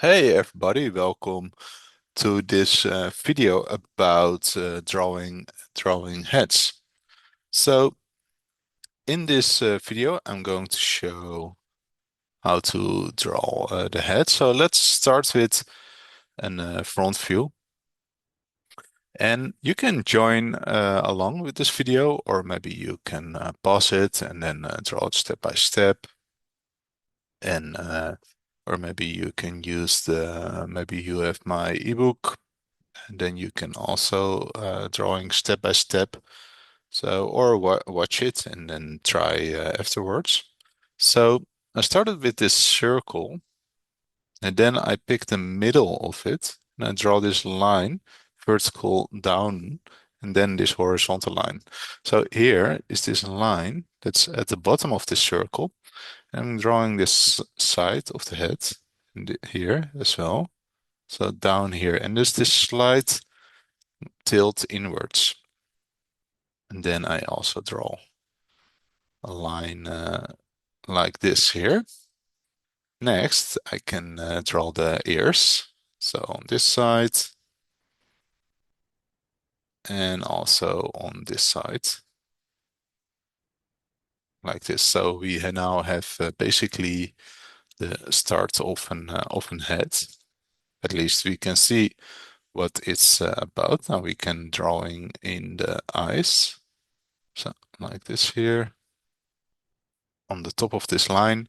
Hey everybody, welcome to this video about drawing heads. So in this video, I'm going to show how to draw the head. So let's start with a front view, and you can join along with this video, or maybe you can pause it and then draw it step by step, and or maybe you can use the maybe you have my ebook. And then you can also drawing step by step. So, or watch it and then try afterwards. So I started with this circle, and then I pick the middle of it, and I draw this line, vertical down, and then this horizontal line. So here is this line that's at the bottom of this circle. I'm drawing this side of the head and here as well. So down here, and there's this slight tilt inwards. And then I also draw a line like this here. Next, I can draw the ears. So on this side and also on this side, like this. So we now have basically the start of an head. At least we can see what it's about. Now we can drawing in the eyes. So like this here on the top of this line.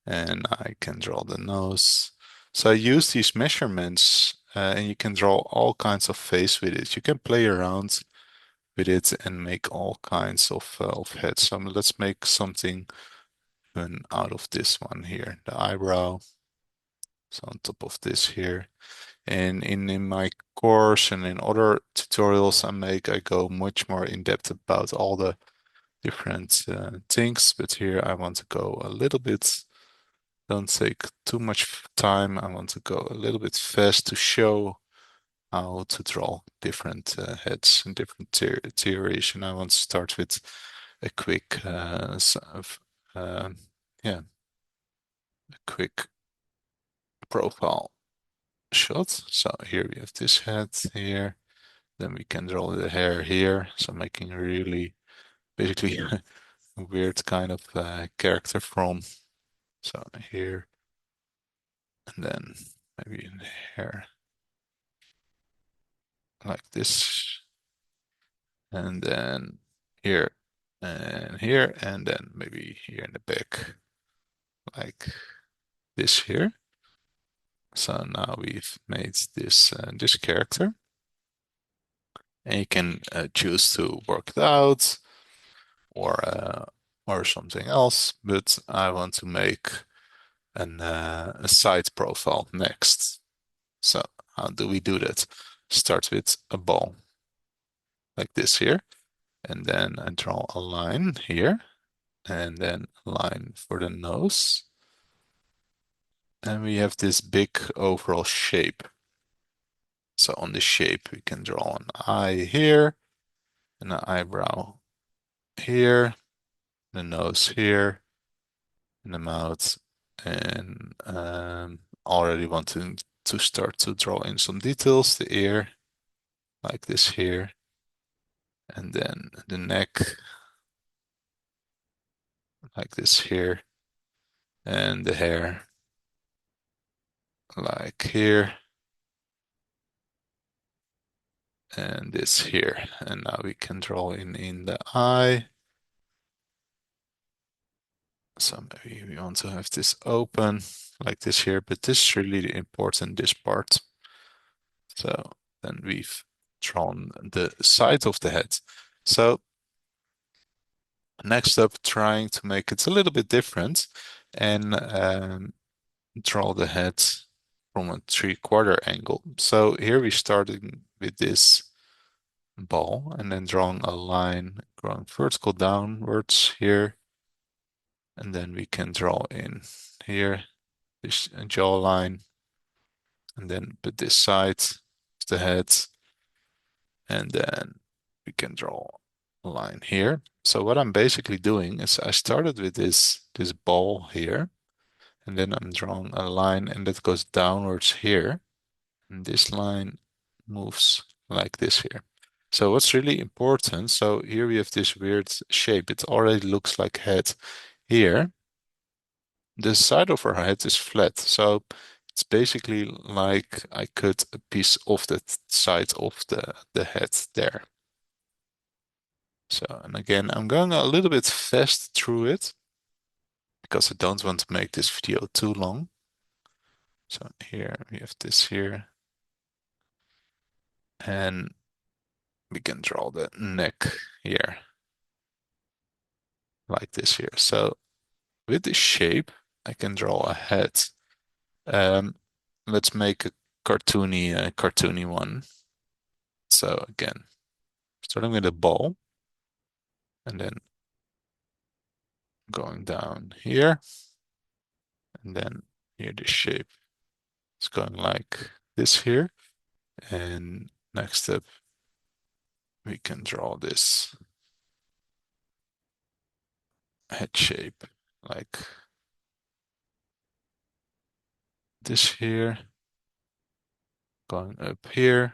And I can draw the nose. So I use these measurements and you can draw all kinds of face with it. You can play around with it and make all kinds of heads. So let's make something fun out of this one here, the eyebrow. So on top of this here. And in my course and in other tutorials I go much more in depth about all the different things. But here I want to go a little bit. Don't take too much time. I want to go a little bit fast to show how to draw different heads and different theories. And I want to start with a quick, uh, yeah, a quick profile shot. So here we have this head here. Then we can draw the hair here. So making really basically a weird kind of character from. So here, and then maybe in the hair like this, and then here and here, and then maybe here in the back like this here. So now we've made this character, and you can choose to work it out or something else. But I want to make a side profile next. So how do we do that? Start with a ball like this here, and then I draw a line here, and then a line for the nose. And we have this big overall shape. So on the shape, we can draw an eye here, and an eyebrow here, the nose here, and the mouth. And already wanting to start to draw in some details, the ear, like this here, and then the neck, like this here, and the hair, like here, and this here. And now we can draw in the eye. So maybe we want to have this open like this here, but this is really important, this part. So then we've drawn the side of the head. So next up, trying to make it a little bit different and draw the head from a 3/4 angle. So here we started with this ball and then drawing a line going vertical downwards here. And then we can draw in here this jawline, and then put this side of the head, and then we can draw a line here. So what I'm basically doing is I started with this ball here, And then I'm drawing a line and that goes downwards here. And this line moves like this here. So what's really important, so here we have this weird shape. It already looks like head. Here, the side of her head is flat. So it's basically like I cut a piece of that side of the head there. So, and again, I'm going a little bit fast through it because I don't want to make this video too long. So here we have this here. And we can draw the neck here, like this here. So with this shape, I can draw a head. Um, let's make a cartoony one. So again, starting with a ball and then going down here, and then here the shape is going like this here. And next step, we can draw this head shape like this here, going up here.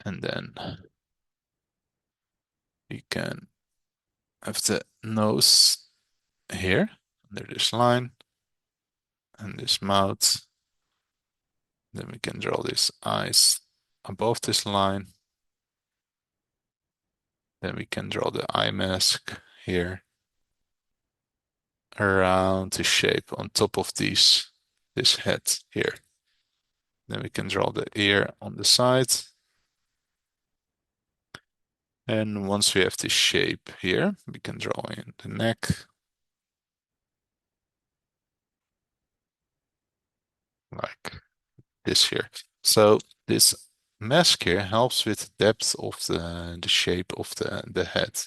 And then we can have the nose here under this line and this mouth. Then we can draw these eyes above this line. Then we can draw the eye mask here around the shape on top of this head here. Then we can draw the ear on the side. And once we have this shape here, we can draw in the neck like this here. So this mask here helps with the depth of the shape of the head.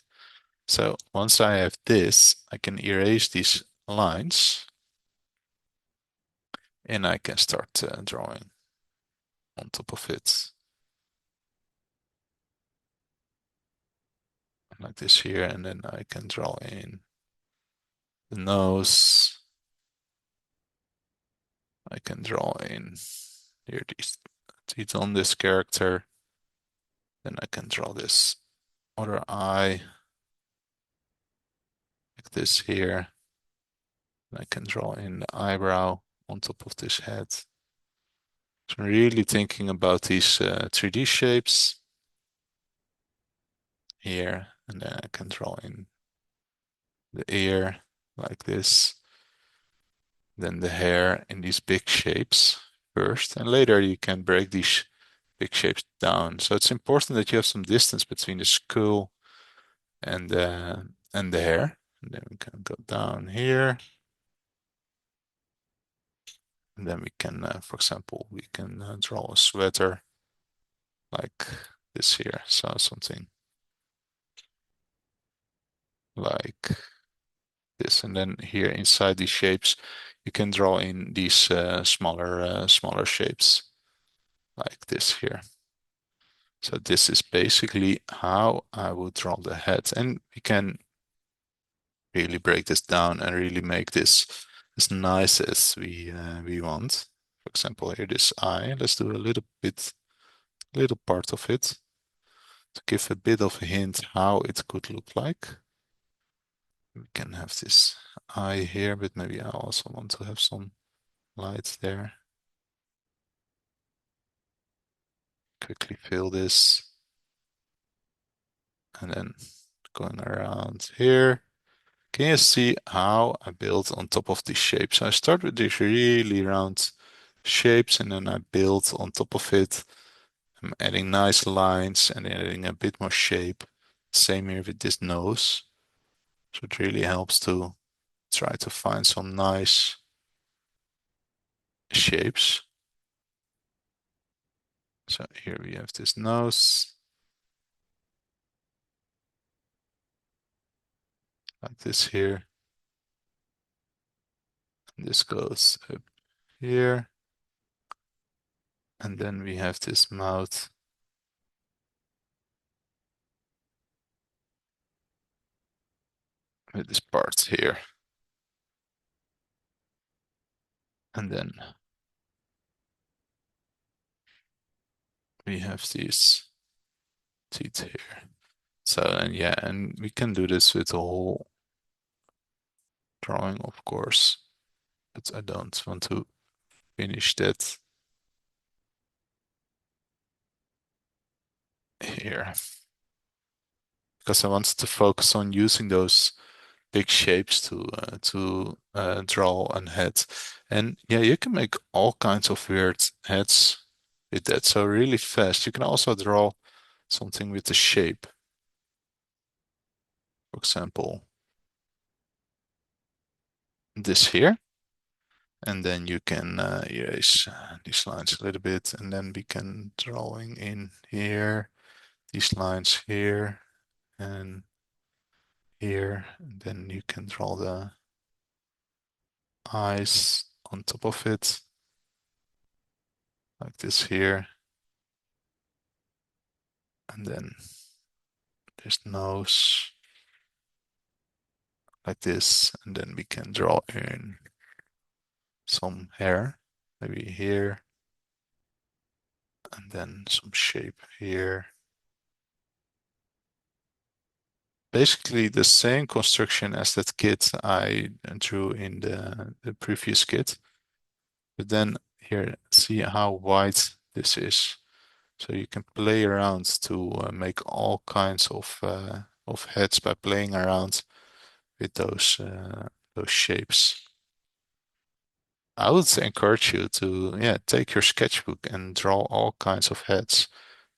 So once I have this, I can erase these lines and I can start drawing on top of it. Like this here, and then I can draw in the nose. I can draw in here these teeth on this character. Then I can draw this other eye like this here. I can draw in the eyebrow on top of this head. So I'm really thinking about these 3D shapes here, and then I can draw in the ear like this, then the hair in these big shapes first, and later you can break these big shapes down. So it's important that you have some distance between the skull and the hair. And then we can go down here. And then we can, for example, we can draw a sweater like this here. So something like this. And then here inside these shapes, you can draw in these smaller shapes like this here. So this is basically how I would draw the head. And we can really break this down and really make this as nice as we want. For example, here this eye. Let's do a little part of it to give a bit of a hint how it could look like. We can have this eye here, but maybe I also want to have some light there. Quickly fill this. And then going around here. Can you see how I build on top of these shapes? So I start with these really round shapes and then I build on top of it. I'm adding nice lines and adding a bit more shape. Same here with this nose. So it really helps to try to find some nice shapes. So here we have this nose, like this here. And this goes up here. And then we have this mouth. with this part here. And then we have these teeth here. So, and yeah, and we can do this with the whole drawing, of course, but I don't want to finish that here because I wanted to focus on using those big shapes to draw a head. And yeah, you can make all kinds of weird heads with that. So really fast. You can also draw something with the shape, for example, this here. And then you can erase these lines a little bit, and then we can drawing in here, these lines here and here, and then you can draw the eyes on top of it, like this here, and then there's nose, like this, and then we can draw in some hair, maybe here, and then some shape here. Basically the same construction as that kit I drew in the previous kit. But then here, see how wide this is. So you can play around to make all kinds of heads by playing around with those shapes. I would encourage you to take your sketchbook and draw all kinds of heads.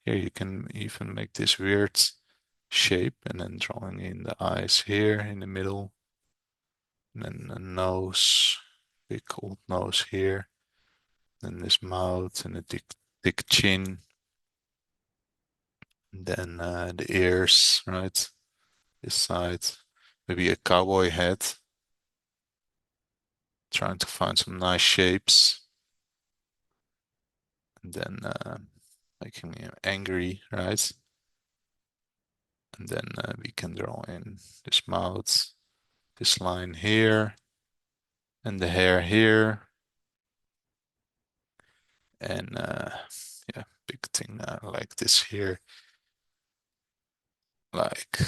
Here you can even make this weird shape and then drawing in the eyes here in the middle, and then a nose, big old nose here, then this mouth and a thick chin, and then the ears, right? This side, maybe a cowboy hat, trying to find some nice shapes, and then making him angry, right? And then we can draw in this mouth, this line here, and the hair here, and yeah, big thing like this here, like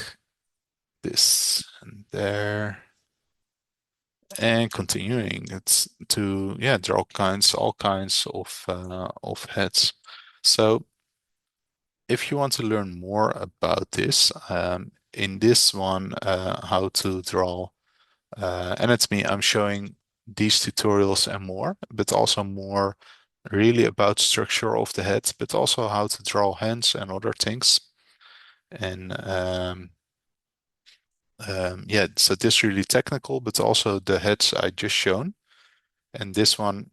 this and there. And continuing it's to draw all kinds of heads. So if you want to learn more about this, in this one, how to draw anatomy, I'm showing these tutorials and more, but also more really about structure of the head, but also how to draw hands and other things. And yeah, so this really technical, but also the heads I just shown. And this one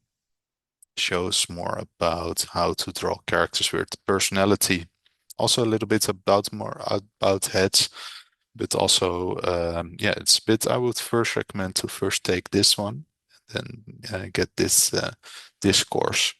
shows more about how to draw characters with personality. Also a little bit about more about heads, but also it's a bit. I would first recommend to first take this one, then get this course.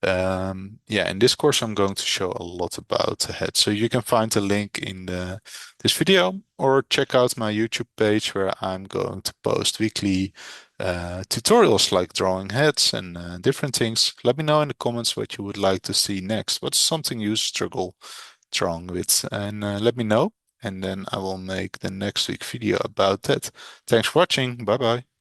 Yeah, in this course, I'm going to show a lot about the head. So you can find the link in this video or check out my YouTube page where I'm going to post weekly tutorials like drawing heads and different things. Let me know in the comments what you would like to see next. What's something you struggle drawing with? And let me know. And then I will make the next week video about that. Thanks for watching. Bye bye.